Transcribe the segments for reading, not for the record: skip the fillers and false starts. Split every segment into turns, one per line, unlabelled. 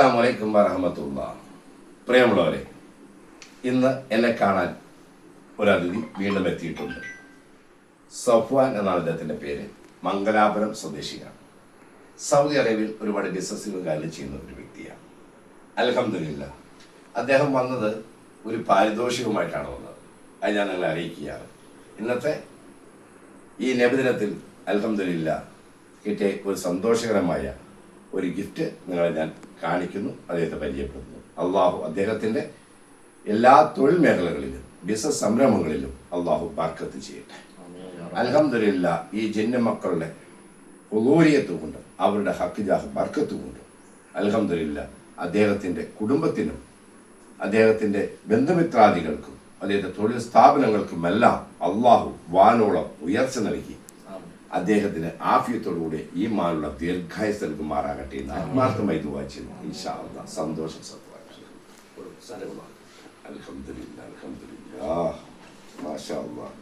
അസ്സലാമു അലൈക്കും വറഹ്മത്തുള്ളാഹി. പ്രിയമുള്ളവരെ, ഇന്ന് എന്നെ കാണാൻ ഒരതിഥി വീണ്ടും എത്തിയിട്ടുണ്ട്. സഫ്വാൻ എന്നാണ് അദ്ദേഹത്തിൻ്റെ പേര്. മംഗലാപുരം സ്വദേശിയാണ്. സൗദി അറേബ്യയിൽ ഒരുപാട് ബിസിനസ്സുകളും കാര്യം ചെയ്യുന്ന ഒരു വ്യക്തിയാണ്. അൽഹംദുലില്ലാഹ് അദ്ദേഹം വന്നത് ഒരു പാരിതോഷികവുമായിട്ടാണ് വന്നത്. അത് ഞാൻ നിങ്ങളെ അറിയിക്കുകയാണ്. ഇന്നത്തെ ഈ നബിദിനത്തിൽ അൽഹംദുലില്ലാഹ് കിട്ടിയ ഒരു സന്തോഷകരമായ ഒരു ഗിഫ്റ്റ് നിങ്ങളെ ഞാൻ കാണിക്കുന്നു, അദ്ദേഹത്തെ പരിചയപ്പെടുത്തുന്നു. അള്ളാഹു അദ്ദേഹത്തിൻ്റെ എല്ലാ തൊഴിൽ മേഖലകളിലും ബിസിനസ് സംരംഭങ്ങളിലും അള്ളാഹു ബർക്കത്ത് ചെയ്യട്ടെ. അൽഹംദുലില്ലാഹ് ഈ ജിന്ന മക്കളുടെ ഉളൂരിയത്ത് കൊണ്ട്, അവരുടെ ഹക്ക് ജാഹ് ബർക്കത്ത് കൊണ്ട് അൽഹംദുലില്ലാഹ് അദ്ദേഹത്തിൻ്റെ കുടുംബത്തിനും അദ്ദേഹത്തിൻ്റെ ബന്ധുമിത്രാദികൾക്കും അദ്ദേഹത്തെ തൊഴിൽ സ്ഥാപനങ്ങൾക്കുമെല്ലാം അള്ളാഹു വാനോളം ഉയർച്ച നൽകി അദ്ദേഹത്തിന് ആഫിയത്തോടുകൂടി ഈ മാനുള്ള ദീർഘായുസ് നൽകുമാറാകട്ടെ എന്ന് ആത്മാർത്ഥമായി ദുആ ചെയ്യുന്നു. ഇൻഷാ അല്ലാഹ് സന്തോഷം അൽഹംദുലില്ലാഹ് അൽഹംദുലില്ലാഹ് മാഷാ അല്ലാഹ്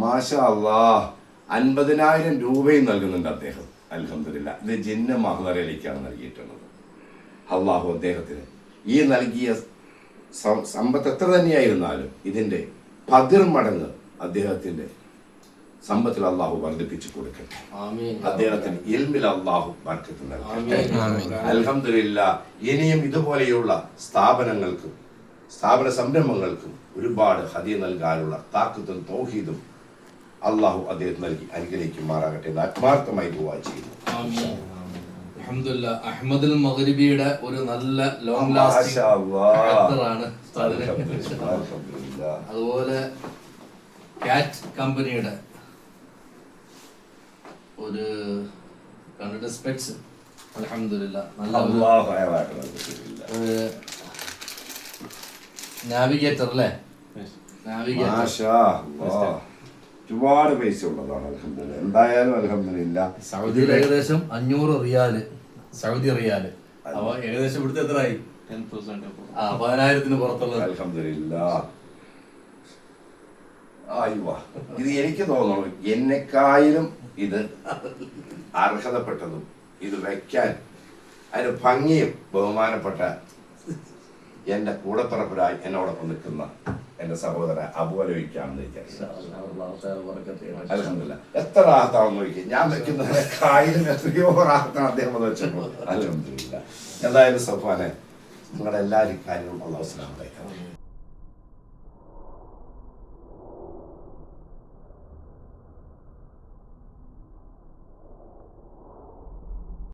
മാഷാ അല്ലാഹ് 50,000 രൂപയും നൽകുന്നുണ്ട് അദ്ദേഹം. അൽഹംദുലില്ലാഹ് ഇത് ജിന്ന മഹ്ദറയിലേക്കാണ് നൽകിയിട്ടുള്ളത്. അള്ളാഹു അദ്ദേഹത്തിന് ഈ നൽകിയ സമ്പത്ത് എത്ര തന്നെയായിരുന്നാലും ഇതിൻ്റെ 10 മടങ്ങ് അദ്ദേഹത്തിന്റെ സമ്പത്തിൽ അള്ളാഹു വർദ്ധിപ്പിച്ചു കൊടുക്കട്ടെ. അദ്ദേഹത്തിന് ഇൽമിൽ അള്ളാഹു ബർക്കത്ത് നൽകട്ടെ. അൽഹംദുലില്ലാഹ് ഇനിയും ഇതുപോലെയുള്ള സ്ഥാപനങ്ങൾക്കും സ്ഥാപന സംരംഭങ്ങൾക്കും ഒരുപാട് ഹദിയ നൽകാനുള്ള താക്കത്തും തൗഹീദും അള്ളാഹു അദ്ദേഹത്തിന് നൽകി അനുഗ്രഹിക്കുമാറാകട്ടെ എന്ന് ആത്മാർത്ഥമായി ദുആ ചെയ്യുന്നു.
അൽഹംദുലില്ലാഹ് അഹ്മദുൽ മഗ്രിബിയുടെ ഒരു നല്ല ലോങ് ലാസ്റ്റിംഗ് ആണ്. അതുപോലെ കാറ്റ് കമ്പനിയുടെ ഒരു കണ്ടിട്ട് സ്പെക്സ് അൽഹംദുലില്ലാഹ് നല്ല നാവിഗേറ്റർ അല്ലേ?
ഒരുപാട് പൈസ ഉള്ളതാണ്. അൽഹംദുലില്ലാഹ് എന്തായാലും അൽഹംദുലില്ലാഹ്
സൗദിയിൽ ഏകദേശം 500 റിയാല്, സൗദി റിയാല്. അപ്പൊ ഏകദേശം ഇവിടുത്തെ എത്രയായി? 10,000 പുറത്തുള്ളത്.
അൽഹംദുലില്ലാഹ് ഇത് എനിക്ക് തോന്നുന്നു എന്നെക്കായാലും ഇത് അർഹതപ്പെട്ടതും ഇത് വയ്ക്കാൻ അതിന് ഭംഗിയും ബഹുമാനപ്പെട്ട എൻ്റെ കൂടപ്പിറപ്പിലായി എന്നോടൊപ്പം നിൽക്കുന്ന എൻ്റെ സഹോദരൻ അബുവലോയിക്കാണെന്ന് അൽഹംദുലില്ലാഹ്. എത്ര റാഹത്താണെന്ന് നോക്കി, ഞാൻ വെക്കുന്നതിനെക്കായാലും എത്രയോ റാഹത്താണ് അദ്ദേഹം അത് വെച്ചപ്പോൾ. അൽഹംദുലില്ലാഹ്. എന്തായാലും സഫ്വാനെ നിങ്ങളുടെ എല്ലാ കാര്യങ്ങളും അല്ലാഹു സുബ്ഹാനഹു വ തആല